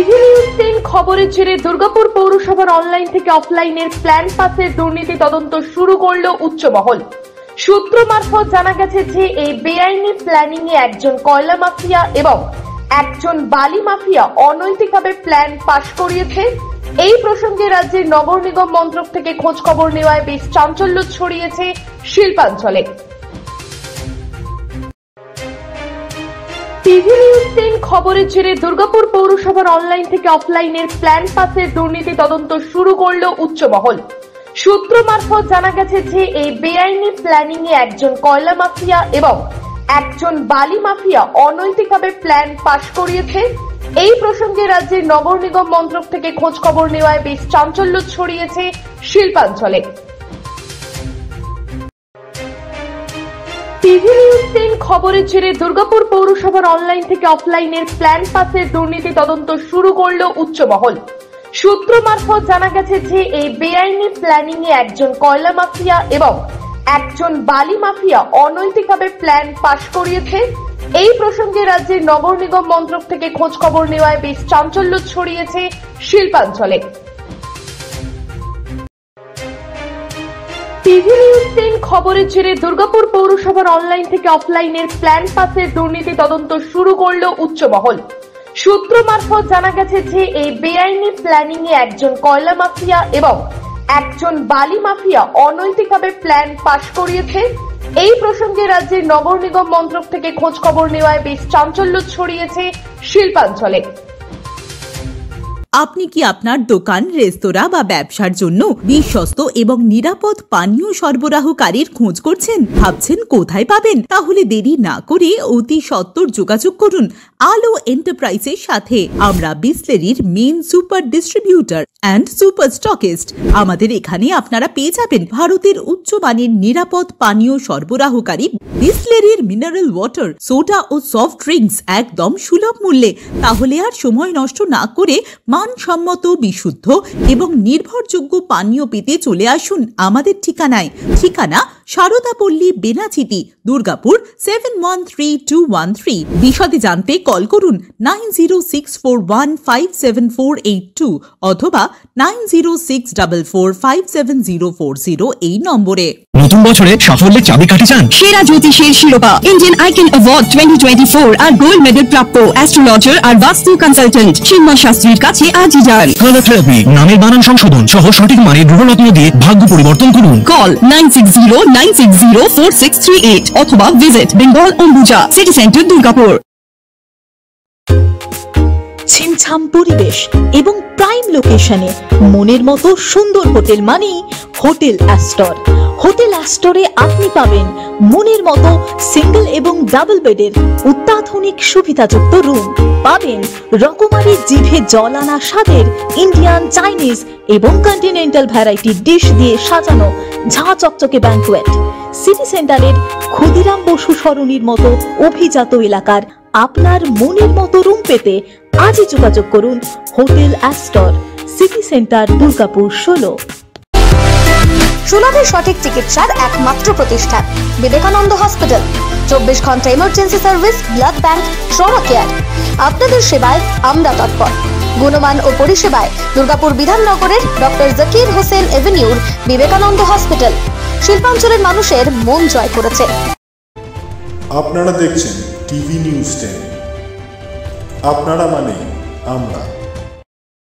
TV news 10 খবরের জেরে দুর্গাপুর পৌরসভার অনলাইন থেকে অফলাইনের প্ল্যান পাসের দুর্নীতি তদন্ত শুরু করল উচ্চমহল। সূত্র মারফত জানা গেছে যে এই বেআইনি প্ল্যানিং এ একজন কয়লা মাফিয়া এবং একজন বালি মাফিয়া অনৈতিকভাবে প্ল্যান পাস করিয়েছে। এই প্রসঙ্গে রাজ্যের নগর নিগম মন্ত্রক থেকে খোঁজ খবর নেওয়ায় বেশ চাঞ্চল্য ছড়িয়েছে শিল্পাঞ্চলে। টিভি নিউজ 10 খবরের জেরে দুর্গাপুর পৌরসভার অনলাইন থেকে অফলাইনের প্ল্যান পাসের দুর্নীতি তদন্ত শুরু করল উচ্চমহল। সূত্র মারফত জানা গেছে যে এই বেআইনি প্ল্যানিং এ একজন কয়লা মাফিয়া এবং একজন বালি মাফিয়া অনৈতিকভাবে প্ল্যান পাস করিয়েছে। এই প্রসঙ্গে রাজ্যের নগর নিগম মন্ত্রক থেকে খোঁজ খবর নেওয়ায় বেশ চাঞ্চল্য ছড়িয়েছে শিল্পাঞ্চলে। টিভি নিউজ 10 খবরের জেরে দুর্গাপুর পৌরসভার অনলাইন থেকে অফলাইনের প্ল্যান পাসের দুর্নীতি তদন্ত শুরু করল উচ্চমহল। সূত্র মারফত জানা গেছে যে এই বেআইনি প্ল্যানিং এ একজন কয়লা মাফিয়া এবং একজন বালি মাফিয়া অনৈতিকভাবে প্ল্যান পাস করিয়েছে। এই প্রসঙ্গে রাজ্যের নগর নিগম মন্ত্রক থেকে খোঁজ খবর নেওয়ায় বেশ চাঞ্চল্য ছড়িয়েছে শিল্পাঞ্চলে। টিভি নিউজ 10 খবরের জেরে দুর্গাপুর পৌরসভার অনলাইন থেকে অফলাইনের প্ল্যান পাসের দুর্নীতি তদন্ত শুরু করল উচ্চমহল। সূত্র মারফত জানা গেছে যে এই বেআইনি প্ল্যানিং এ একজন কয়লা মাফিয়া এবং একজন বালি মাফিয়া অনৈতিকভাবে প্ল্যান পাস করিয়েছে। এই প্রসঙ্গে রাজ্যের নগর নিগম মন্ত্রক থেকে খোঁজ খবর নেওয়ায় বেশ চাঞ্চল্য ছড়িয়েছে শিল্পাঞ্চলে। আপনি কি আপনার দোকান, রেস্তোরাঁ বা ব্যবসার জন্য বিশ্বস্ত এবং নিরাপদ পানীয় সরবরাহকারীর খোঁজ করছেন? ভাবছেন কোথায় পাবেন? তাহলে দেরি না করে অতি সত্বর যোগাযোগ করুন আলো এন্টারপ্রাইজের সাথে। আমরা বিসলেরির main super distributor and super stockist. আমাদের এখানে আপনারা পেয়ে যাবেন ভারতের উচ্চমানের নিরাপদ পানীয় সরবরাহকারী বিসলেরির মিনারেল ওয়াটার, সোডা ও সফট ড্রিঙ্কস একদম সুলভ মূল্যে। তাহলে আর সময় নষ্ট না করে মানসম্মত, বিশুদ্ধ এবং নির্ভরযোগ্য পানীয় পেতে চলে আসুন আমাদের ঠিকানায়। ঠিকানা সারদাপল্লী, বেনাচিতি, দুর্গাপুর 713213। বিশদে জানতে কল করুন 9064157482 অথবা 9064457040 এই নম্বরে। নতুন বছরে সাফল্যের চাবিকাঠি চান? সেরা জ্যোতিষের শিরোপা, ইন্ডিয়ান আইকন অ্যাওয়ার্ড 2024 আর গোল্ড মেডেল প্রাপ্ত অ্যাস্ট্রোলজার আর বাস্তু কনসালটেন্ট চিন্ময় শাস্ত্রীর কাছে আজই যান। কালার থেরাপি, নামের বানান সংশোধন সহ সঠিক মানের গ্রহরত্ন দিয়ে ভাগ্য পরিবর্তন করুন। কল 9609604638 অথবা visit Bengal Ambuja, city centre, Durgapur. ছিমছাম পরিবেশ এবং প্রাইম লোকেশনে মনের মতো সুন্দর হোটেল মানেই হোটেল অ্যাস্টর। হোটেল অ্যাস্টরে আপনি পাবেন মনের মতো সিঙ্গেল এবং ডাবল বেডের অত্যাধুনিক সুবিধাযুক্ত রুম, পাবেন রকমারি জিভে জল আনা স্বাদের ইন্ডিয়ান, চাইনিজ এবং কন্টিনেন্টাল ভ্যারাইটি ডিশ দিয়ে সাজানো ঝাঁ চকচকে ব্যাংকুয়েট। সিটি সেন্টারের ক্ষুদিরাম বসু সরণির মতো অভিজাত এলাকার আপনার মনের মতো রুম পেতে আজই যোগাযোগ করুন hotel Astor, city centre, Durgapur 16। সুলভে সঠিক চিকিৎসার একমাত্র প্রতিষ্ঠান বিবেকানন্দ হসপিটাল। 24 ঘন্টা emergency service, blood bank, trauma care. আপনাদের সেবায় আমরা তৎপর। গুণমান ও পরিষেবায় দুর্গাপুর বিধাননগরের ডক্টর জাকির হোসেন এভিনিউর বিবেকানন্দ হসপিটাল শিল্পাঞ্চলের মানুষের মন জয় করেছে। আপনারা দেখছেন টিভি নিউজ 10। আপনারা মানে আমরা।